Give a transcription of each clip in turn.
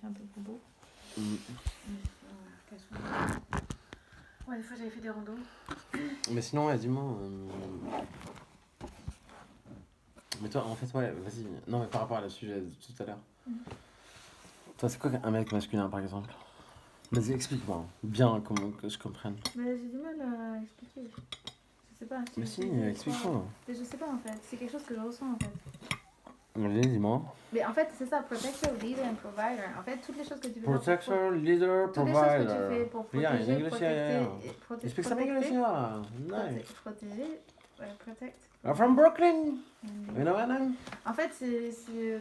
un peu plus beau. Mm. Ouais, des fois j'avais fait des randos. Mais sinon, ouais, dis-moi. Mais toi, en fait, ouais, vas-y. Non, mais par rapport à le sujet de tout à l'heure. Toi, c'est quoi un mec masculin, par exemple? Vas-y, explique-moi. Bien, comment que je comprenne. Mais j'ai du mal à expliquer. Je sais pas. Mais si, explique-moi. Mais je sais pas en fait. C'est quelque chose que je ressens en fait. Vas-y, dis-moi. Mais en fait, c'est ça, protector, leader and provider. En fait, toutes les choses que tu fais Protector, leader, toutes les choses que tu provider. fais pour Yeah, in protéger, English, yeah. You speak some English, yeah. Nice. protéger, ouais, protect. I'm from Brooklyn. You know what I mean? En fait,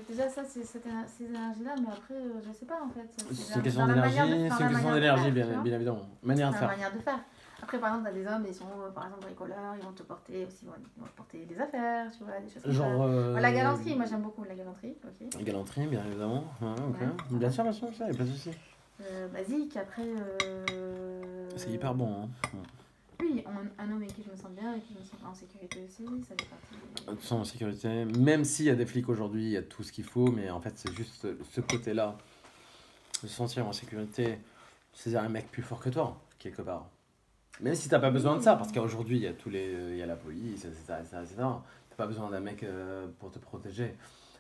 déjà ça, c'est ces énergies-là, mais après, je sais pas en fait. C'est une question d'énergie, c'est une question d'énergie, bien évidemment. Manière de la faire. manière de faire. Après, par exemple, t'as des hommes, ils sont par exemple bricoleurs, ils vont te porter aussi, ils vont te porter des affaires, tu vois, des choses comme ça. Genre. La galanterie, moi j'aime beaucoup la galanterie, ok. La galanterie, bien évidemment. Ouais, ok. Ouais. Bien sûr, ça, y a pas de souci. Basique, après. C'est hyper bon, hein. Oui, un homme avec qui je me sens bien, avec qui je me sens en sécurité aussi, ça fait partie. Tu sens en sécurité, même s'il y a des flics aujourd'hui, il y a tout ce qu'il faut, mais en fait, c'est juste ce côté-là. Se sentir en sécurité, c'est un mec plus fort que toi, quelque part. Même si t'as pas besoin de ça, parce qu'aujourd'hui, il y a il y a la police, etc. T'as pas besoin d'un mec pour te protéger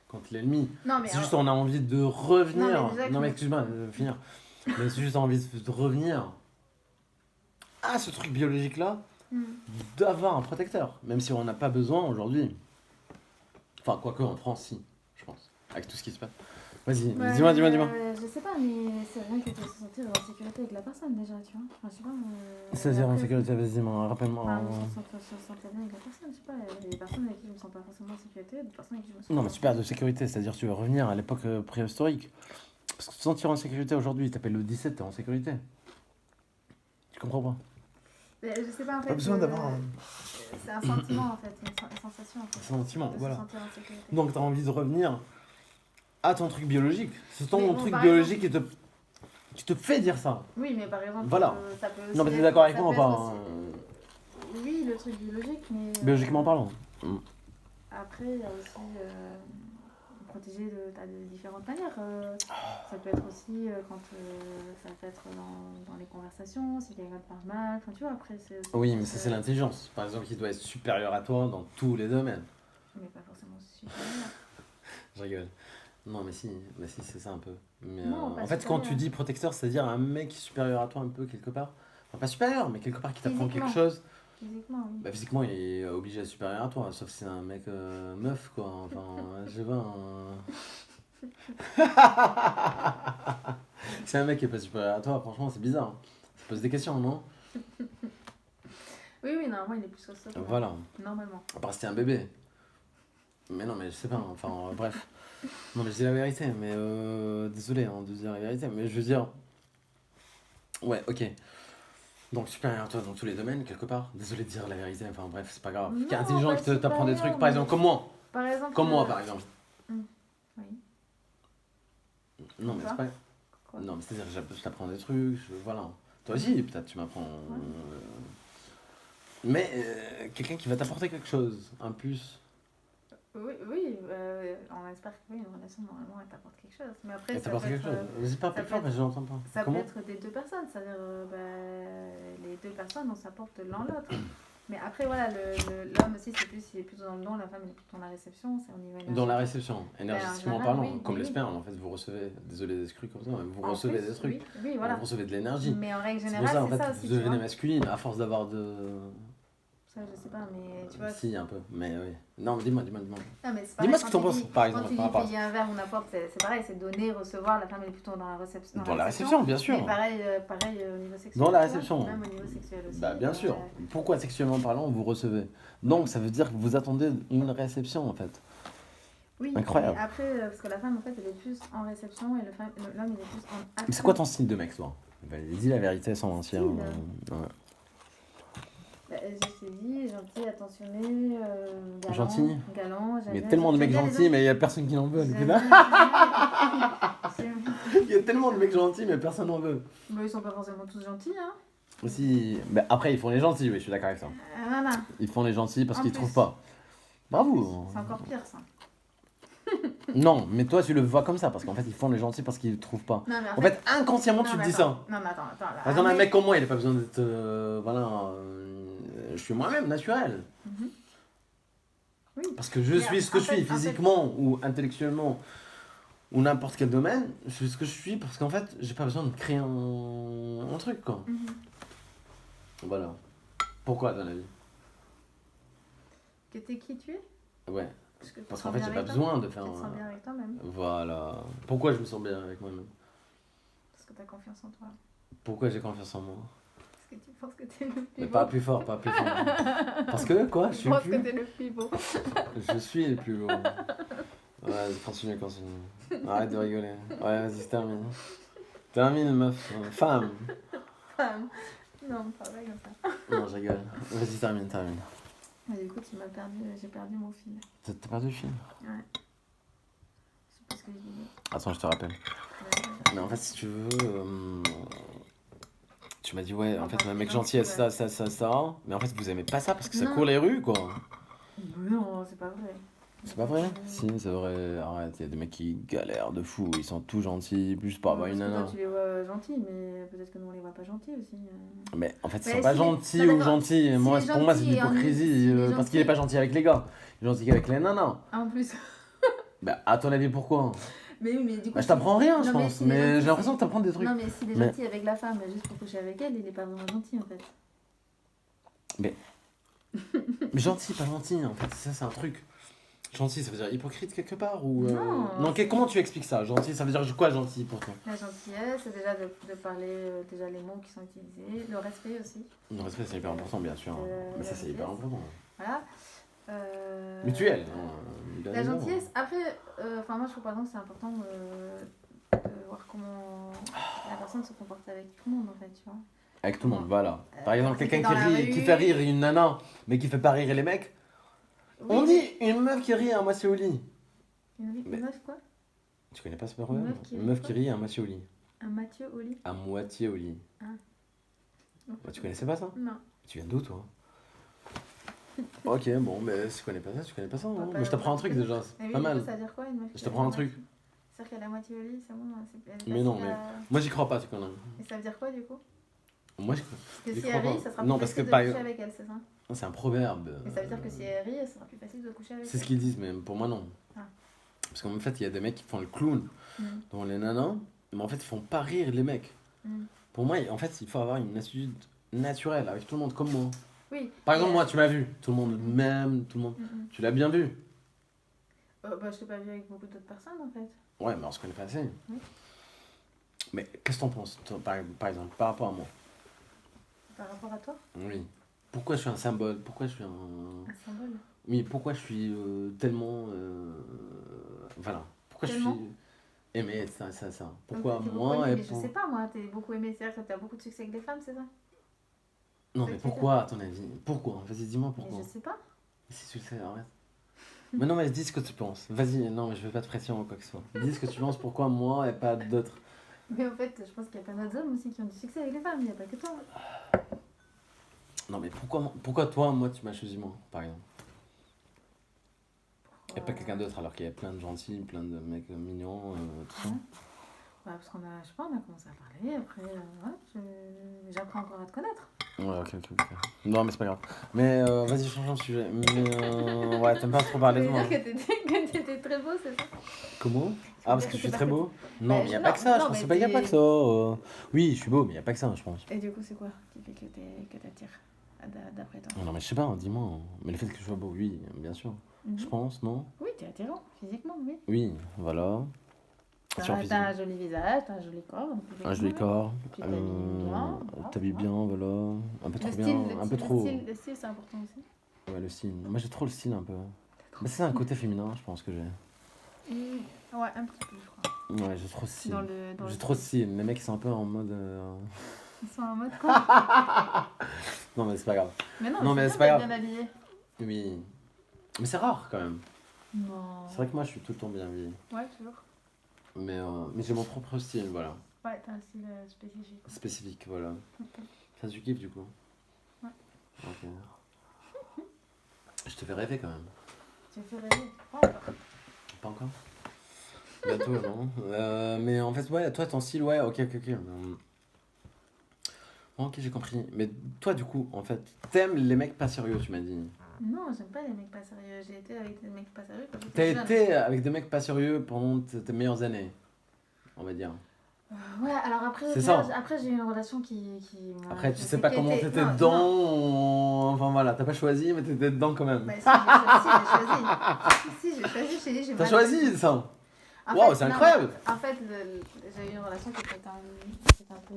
contre l'ennemi. C'est juste on a envie de revenir. Non, mais excuse-moi, de finir. Mais c'est juste envie de revenir à ce truc biologique-là, d'avoir un protecteur. Même si on n'a pas besoin aujourd'hui. Enfin, quoique en France, si, je pense. Avec tout ce qui se passe. Vas-y, dis-moi. Je sais pas, mais c'est rien que de se sentir en sécurité avec la personne déjà, tu vois. Enfin, je sais pas. C'est-à-dire en sécurité, vas-y, rappelle-moi. Se sentir bien avec la personne, je sais pas. Il y a des personnes avec qui je me sens pas forcément en sécurité, des personnes avec qui je me sens. Non, mais tu parles de sécurité, c'est-à-dire tu veux revenir à l'époque préhistorique. Parce que te sentir en sécurité aujourd'hui, t'appelles le 17, t'es en sécurité. Tu comprends pas? Je sais pas en fait. Pas besoin d'avoir un. C'est un sentiment en fait, une sensation en fait. Un sentiment, de voilà. Se sentir en sécurité. Donc t'as envie de revenir à ton truc biologique. C'est ton truc biologique qui te fait dire ça. Oui, mais par exemple, voilà. Ça peut aussi non, mais t'es d'accord avec moi ou pas Oui, le truc biologique, mais. Biologiquement parlant. Après, il y a aussi. Protéger de différentes manières. Ça peut être aussi quand ça peut être dans les conversations, si quelqu'un te parle mal, enfin tu vois, après c'est... Oui, mais ça c'est l'intelligence, par exemple, qui doit être supérieure à toi dans tous les domaines. Mais pas forcément supérieure. Je rigole. Non, mais si c'est ça un peu. Mais non, en fait, quand tu dis protecteur, c'est-à-dire un mec supérieur à toi un peu quelque part. Enfin, pas supérieur, mais quelque part qui t'apprend quelque chose. Physiquement, oui. Bah, physiquement, il est obligé d'être supérieur à toi, sauf si c'est un mec meuf, quoi. Enfin, je sais pas. C'est un mec qui est pas supérieur à toi, franchement, c'est bizarre. Ça pose des questions, non? Oui, normalement, il est plus costaud. Voilà. Normalement. À part si t'es un bébé. Mais non, mais je sais pas, enfin, bref. Non, mais je dis la vérité, mais désolé de dire la vérité, mais je veux dire. Ouais, ok. Donc supérieur à toi dans tous les domaines, quelque part. Désolé de dire la vérité, enfin bref, c'est pas grave. Qui est intelligent, qui t'apprend des trucs, par exemple, comme moi. Par exemple. Comme moi, par exemple. Oui. Non, mais c'est pas. Quoi? Non, mais c'est-à-dire que je t'apprends des trucs, voilà. Toi aussi, peut-être, tu m'apprends. Mais quelqu'un qui va t'apporter quelque chose, un plus. Oui, on espère que oui, une relation, normalement, elle t'apporte quelque chose. Mais après, elle t'apporte quelque chose. Vas-y, pas plus fort, mais je l'entends pas. Ça peut être des deux personnes, c'est-à-dire les deux personnes, on s'apporte l'un l'autre. Mais après, voilà, l'homme aussi, il est plutôt dans le don, la femme, elle est plutôt dans la réception. C'est au niveau énergétique. Dans la réception, énergétiquement parlant, oui, comme les spermes, en fait, vous recevez, désolé des crues comme ça, mais vous en recevez plus, des trucs. Oui, voilà. Vous recevez de l'énergie. Mais en règle générale, c'est pour ça, en fait, aussi. vous devenez masculine à force d'avoir de. Ça, je sais pas, mais tu vois. Si, un peu, mais oui. Non, dis-moi. Non, mais c'est dis-moi ce que tu en penses, par exemple. Quand tu dis payer un verre ou n'importe, c'est pareil, c'est donner, recevoir, la femme elle est plutôt dans la réception. Dans la réception, bien sûr. Mais pareil au niveau sexuel. Dans la réception. Même au niveau sexuel aussi. Bah, bien sûr. Pourquoi sexuellement parlant, vous recevez? Donc, ça veut dire que vous attendez une réception, en fait. Oui, incroyable. Après, parce que la femme, en fait, elle est plus en réception et l'homme, il est plus en action. Mais c'est quoi ton style de mec, toi? Dis la vérité sans mentir. Je t'ai dit, gentil, attentionné, galant. Gentil. Galant. Il y a tellement de mecs gentils, mais il n'y a personne qui n'en veut. Il y a tellement de mecs gentils, mais personne n'en veut. Mais ils sont pas forcément tous gentils, hein. Aussi, bah après, ils font les gentils, oui, je suis d'accord avec ça. Voilà. Ils font les gentils parce qu'ils trouvent pas. Bravo. C'est encore pire, ça. Non, mais toi, tu le vois comme ça, parce qu'en fait, ils font les gentils parce qu'ils ne trouvent pas. Non, mais En fait, inconsciemment, non, tu te mais dis attends. ça. Non, mais attends. Là, Par exemple, un mec- mec comme moi, il n'a pas besoin d'être. Voilà. Je suis moi-même, naturel. Mhm. Oui. Parce que je Mais suis ce que en je suis, fait- en fait- physiquement ou intellectuellement, ou n'importe quel domaine. Je suis ce que je suis parce qu'en fait, j'ai pas besoin de créer un truc, quoi. Mhm. Voilà. Pourquoi, dans la vie? Que t'es qui tu es? Ouais. Parce que tu te Parce sens qu'en fait, bien j'ai pas avec besoin de toi. faire. Tu te sens bien avec toi-même. Voilà. Pourquoi je me sens bien avec moi-même? Parce que t'as confiance en toi. Pourquoi j'ai confiance en moi? Parce que tu penses que t'es le plus Mais beau. pas plus fort, pas plus fort. Parce que quoi? Je Tu suis le penses que plus. t'es le plus beau. Je suis le plus beau. Ouais, continue. Arrête de rigoler. Ouais, vas-y, termine. Termine, meuf. Femme. Femme. Non, pas vrai comme ça. Non, je rigole. Vas-y, termine. Mais du coup, j'ai perdu mon fil. T'as perdu le film? Ouais. Je sais pas ce que je disais. Attends, je te rappelle. Ouais. Mais en fait, si tu veux. Tu m'as dit, ouais, en fait, Enfin, un mec non, gentil, ouais. ça. Mais en fait, vous aimez pas ça parce que ça Non. court les rues, quoi. Non, c'est pas vrai. C'est pas vrai? Si, c'est vrai. Arrête, il y a des mecs qui galèrent de fou. Ils sont tout gentils, juste pour avoir Parce une que toi, nana. tu les vois gentils, mais peut-être que nous, on les voit pas gentils aussi. Mais en fait, ils Mais sont pas si gentils non, ou d'accord. gentils. Si Moi, les pour moi, c'est de gentils, l'hypocrisie. si les Parce qu'il est gentils- pas gentil avec les gars. Il est gentil avec les nanas. Ah, en plus. Bah, à ton avis, pourquoi? Mais oui, mais du coup. Bah, je t'apprends rien, je Non, pense. si les Mais gentils, j'ai l'impression que t'apprends des trucs. Non, mais s'il est Mais- gentil avec la femme juste pour coucher avec elle, il est pas vraiment gentil en fait. Mais gentil, pas gentil, en fait. Ça, c'est un truc. Gentil, ça veut dire hypocrite quelque part ou Non. Comment tu expliques ça? Gentil, ça veut dire quoi gentil pour toi? La gentillesse, c'est déjà de parler déjà les mots qui sont utilisés, le respect aussi. Le respect, c'est hyper important, bien sûr. Mais ça, c'est hyper important. Voilà. Mutuel. Hein, bien La évidemment. gentillesse, après, enfin moi je trouve par exemple c'est important de voir comment la personne se comporte avec tout le monde en fait, tu vois. Avec tout le monde, voilà. Par exemple, quand quelqu'un t'es dans la qui rue- fait rire une nana, mais qui fait pas rire les mecs. On Oui, dit une meuf qui rit à moitié au lit. Une Mais- meuf quoi? Tu connais pas ce proverbe? meuf qui Une rit meuf quoi qui rit à moitié au lit. Un Mathieu au lit? À moitié au lit. Ah. Bah, tu connaissais pas ça? Non. Tu viens d'où, toi? Ok, bon, mais si tu connais pas ça, tu connais pas ça. Hein. Bah, Mais je t'apprends un truc déjà, Mais c'est oui, pas du coup, mal. ça veut dire quoi une meuf Je qui t'apprends un est à truc. moitié- C'est-à-dire qu'elle est à moitié au lit, c'est bon, c'est Mais non, facile mais- à- Moi, j'y crois pas, tu connais. Et ça veut dire quoi du coup? Moi, je Parce que j'y si crois elle rit, pas. ça sera Non, plus parce que facile de pas. coucher avec elle, c'est ça? C'est un proverbe. Mais ça veut dire que si elle rit, ça sera plus facile de coucher avec C'est elle. ce qu'ils disent, mais pour moi, non. Ah. Parce qu'en fait, il y a des mecs qui font le clown Mm. dans les nanas, mais en fait, ils font pas rire les mecs. Mm. Pour moi, en fait, il faut avoir une attitude naturelle avec tout le monde, comme moi. Oui. Par exemple, Et, moi, tu m'as vu. Tout le monde Mhm. m'aime, tout le monde. Mm. Tu l'as bien vu. Bah, je t'ai pas vu avec beaucoup d'autres personnes en fait. Ouais, mais on se connaît pas assez. Oui. Mais qu'est-ce que t'en penses, toi, par exemple, par rapport à moi? Par rapport à toi, Oui. Pourquoi je suis un symbole? Pourquoi je suis un. un symbole. Oui, pourquoi je suis tellement. Voilà. Pourquoi Tellement je suis aimé, ça. Pourquoi Donc, t'es beaucoup moi aimé, et mais je pour- sais pas moi, t'es beaucoup aimé, c'est-à-dire que t'as beaucoup de succès avec des femmes, c'est ça? Non, Ça mais te fait pourquoi, à ton avis? Pourquoi? Vas-y, dis-moi Mais pourquoi. je sais pas. Si tu le sais, arrête. Mais non, mais dis ce que tu penses. Vas-y, non, mais je veux pas de pression ou quoi que ce soit. Dis ce que tu penses, pourquoi moi et pas d'autres. Mais en fait, je pense qu'il y a plein d'autres hommes aussi qui ont du succès avec les femmes, il n'y a pas que toi. Non, mais pourquoi toi, moi, tu m'as choisi moi, par exemple? Et pas quelqu'un d'autre, alors qu'il y a plein de gentils, plein de mecs mignons, tout ça. Ouais. Ouais, parce qu'on a, je sais pas, on a commencé à parler, après, j'apprends encore à te connaître. Ouais, ok. Non, mais c'est pas grave. Mais vas-y, changeons de sujet. Mais ouais, t'aimes pas trop parler de Tu moi. veux dire que t'étais très beau, c'est ça? Comment? Ah, parce que je suis très beau? Bah, Non, mais y a pas que ça, je non, pense. mais Y a pas t'es- que ça. Oui, je suis beau, mais y a pas que ça, je pense. Et du coup, c'est quoi qui fait que t'attires d'après toi? Non, mais je sais pas, dis-moi. Mais le fait que je sois beau, oui, bien sûr. Mhm. Je pense, non? Oui, t'es attirant, physiquement, oui. Oui, voilà. Attirant physique. T'as un joli visage, t'as un joli corps. donc Un joli corps. Tu t'habilles bien, voilà, T'habilles ça va. bien, voilà. Un peu trop Le bien. style, Un peu trop. le style, c'est important aussi. Ouais, le style. Moi, j'ai trop le style un peu. Mais c'est un côté féminin, je pense que j'ai. Ouais, un petit peu, je crois. Ouais, j'ai trop de style. Dans le J'ai trop de style. Les mecs, ils sont un peu en mode. Ils sont en mode quoi? Non, mais c'est pas grave. Mais non, Non, mais bien c'est pas grave. d'être bien habillé. Oui. Mais c'est rare quand même. Non. C'est vrai que moi, je suis tout le temps bien habillé. Ouais, toujours. Mais j'ai mon propre style, voilà. Ouais, t'as un style spécifique. Spécifique, voilà. Ok. Ça, tu kiffes du coup? Ouais. Ok. Je te fais rêver quand même. Tu me fais rêver. Pas encore. Pas encore? Bientôt, non. Mais en fait, ouais, toi, ton style, ouais, ok. Ok, j'ai compris. Mais toi, du coup, en fait, t'aimes les mecs pas sérieux, tu m'as dit. Non, j'aime pas les mecs pas sérieux. J'ai été avec des mecs pas sérieux quand T'as j'étais jeune. été avec des mecs pas sérieux pendant tes meilleures années, on va dire. Ouais, alors après, C'est ça. après j'ai eu une relation qui m'a Après, tu sais influencée, pas qui comment était... t'étais Non, dedans. non. Enfin voilà, t'as pas choisi, mais t'étais dedans quand même. Bah si, j'ai choisi. Si, j'ai choisi, j'ai T'as mal choisi ça. En Waouh, fait, c'est non, mais incroyable. en fait, j'ai eu une relation qui était un peu